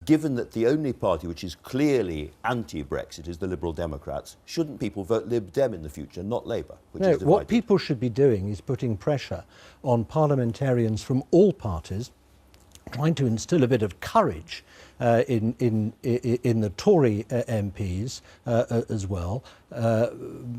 given that the only party which is clearly anti-Brexit is the Liberal Democrats, shouldn't people vote Lib Dem in the future, not Labour, which is divided? What people should be doing is putting pressure on parliamentarians from all parties, trying to instill a bit of courage in the Tory MPs as well,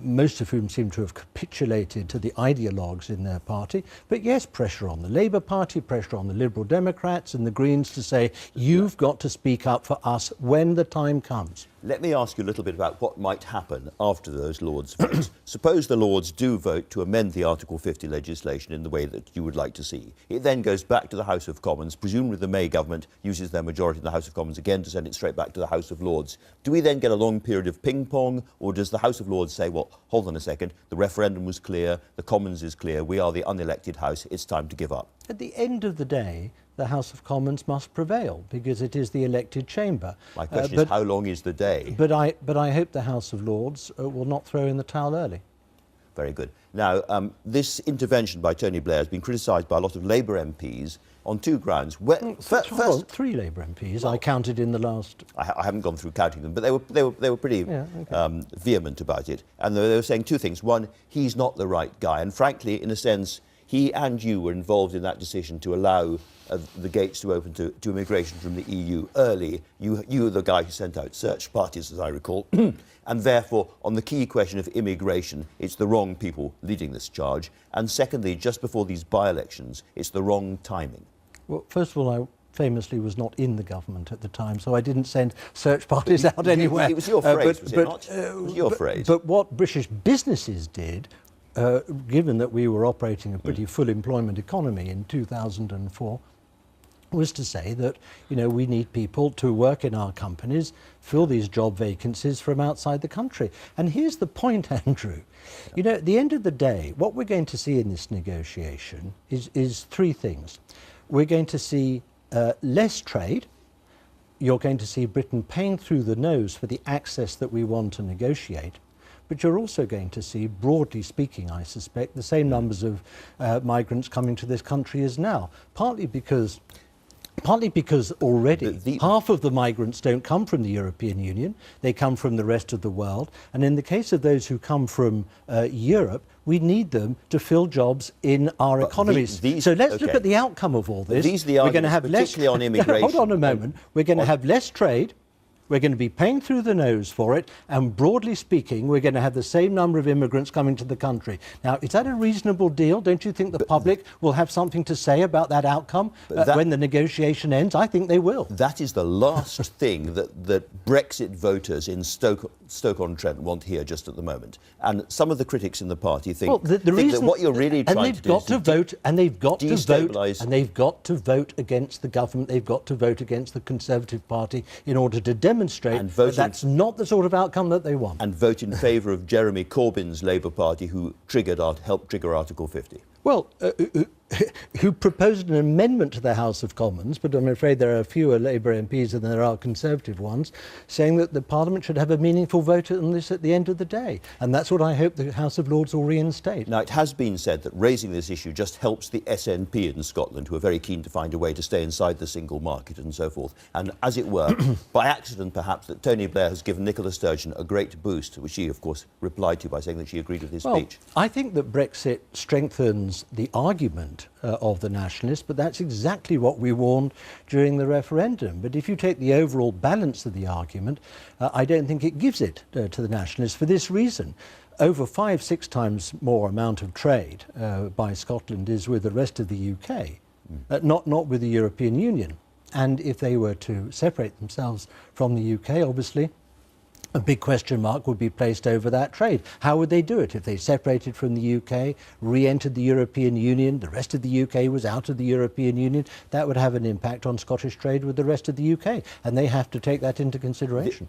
most of whom seem to have capitulated to the ideologues in their party. But yes, pressure on the Labour Party, pressure on the Liberal Democrats and the Greens to say, you've got to speak up for us when the time comes. Let me ask you a little bit about what might happen after those Lords votes. Suppose the Lords do vote to amend the Article 50 legislation in the way that you would like to see. It then goes back to the House of Commons. Presumably the May government uses their majority in the House of Commons again to send it straight back to the House of Lords. Do we then get a long period of ping-pong, or does the House of Lords say, well, hold on a second, the referendum was clear, the Commons is clear, we are the unelected House, it's time to give up? At the end of the day, the House of Commons must prevail because it is the elected chamber. My question is, how long is the day? But I hope the House of Lords will not throw in the towel early. Very good. Now, this intervention by Tony Blair has been criticised by a lot of Labour MPs on two grounds. First, 3 Labour MPs, well, I counted in the last... I haven't gone through counting them, but they were pretty vehement about it. And they were saying two things. One, he's not the right guy. And frankly, in a sense, he and you were involved in that decision to allow the gates to open to immigration from the EU early. You were the guy who sent out search parties, as I recall. And therefore, on the key question of immigration, it's the wrong people leading this charge. And secondly, just before these by-elections, it's the wrong timing. Well, first of all, I famously was not in the government at the time, so I didn't send search parties out anywhere. It was your phrase, was it not? It was your phrase. But what British businesses did, given that we were operating a pretty full employment economy in 2004, was to say that, you know, we need people to work in our companies, fill these job vacancies from outside the country. And here's the point, Andrew. You know, at the end of the day, what we're going to see in this negotiation is 3 things. We're going to see less trade. You're going to see Britain paying through the nose for the access that we want to negotiate. But you're also going to see, broadly speaking, I suspect, the same numbers of migrants coming to this country as now, partly because already half of the migrants don't come from the European Union, they come from the rest of the world. And in the case of those who come from Europe, we need them to fill jobs in our economies. So let's look at the outcome of all this. We're going to have particularly on immigration. Hold on a moment. We're going to have less trade. We're going to be paying through the nose for it, and broadly speaking, we're going to have the same number of immigrants coming to the country. Now, is that a reasonable deal? Don't you think the public will have something to say about that outcome when the negotiation ends? I think they will. That is the last thing that Brexit voters in Stoke-on-Trent want to hear just at the moment. And some of the critics in the party think, think that what you're really trying to do is they've got to vote against the government, they've got to vote against the Conservative Party in order to demonstrate that that's not the sort of outcome that they want. And vote in favour of Jeremy Corbyn's Labour Party, who helped trigger Article 50. Well, who proposed an amendment to the House of Commons, but I'm afraid there are fewer Labour MPs than there are Conservative ones, saying that the Parliament should have a meaningful vote on this at the end of the day. And that's what I hope the House of Lords will reinstate. Now, it has been said that raising this issue just helps the SNP in Scotland, who are very keen to find a way to stay inside the single market and so forth. And as it were, by accident perhaps, that Tony Blair has given Nicola Sturgeon a great boost, which she, of course, replied to by saying that she agreed with his speech. I think that Brexit strengthens the argument of the nationalists, but that's exactly what we warned during the referendum. But if you take the overall balance of the argument, I don't think it gives it to the nationalists for this reason. Over 5-6 times more amount of trade by Scotland is with the rest of the UK, not with the European Union. And if they were to separate themselves from the UK, obviously, a big question mark would be placed over that trade. How would they do it if they separated from the UK, re-entered the European Union, the rest of the UK was out of the European Union? That would have an impact on Scottish trade with the rest of the UK, and they have to take that into consideration.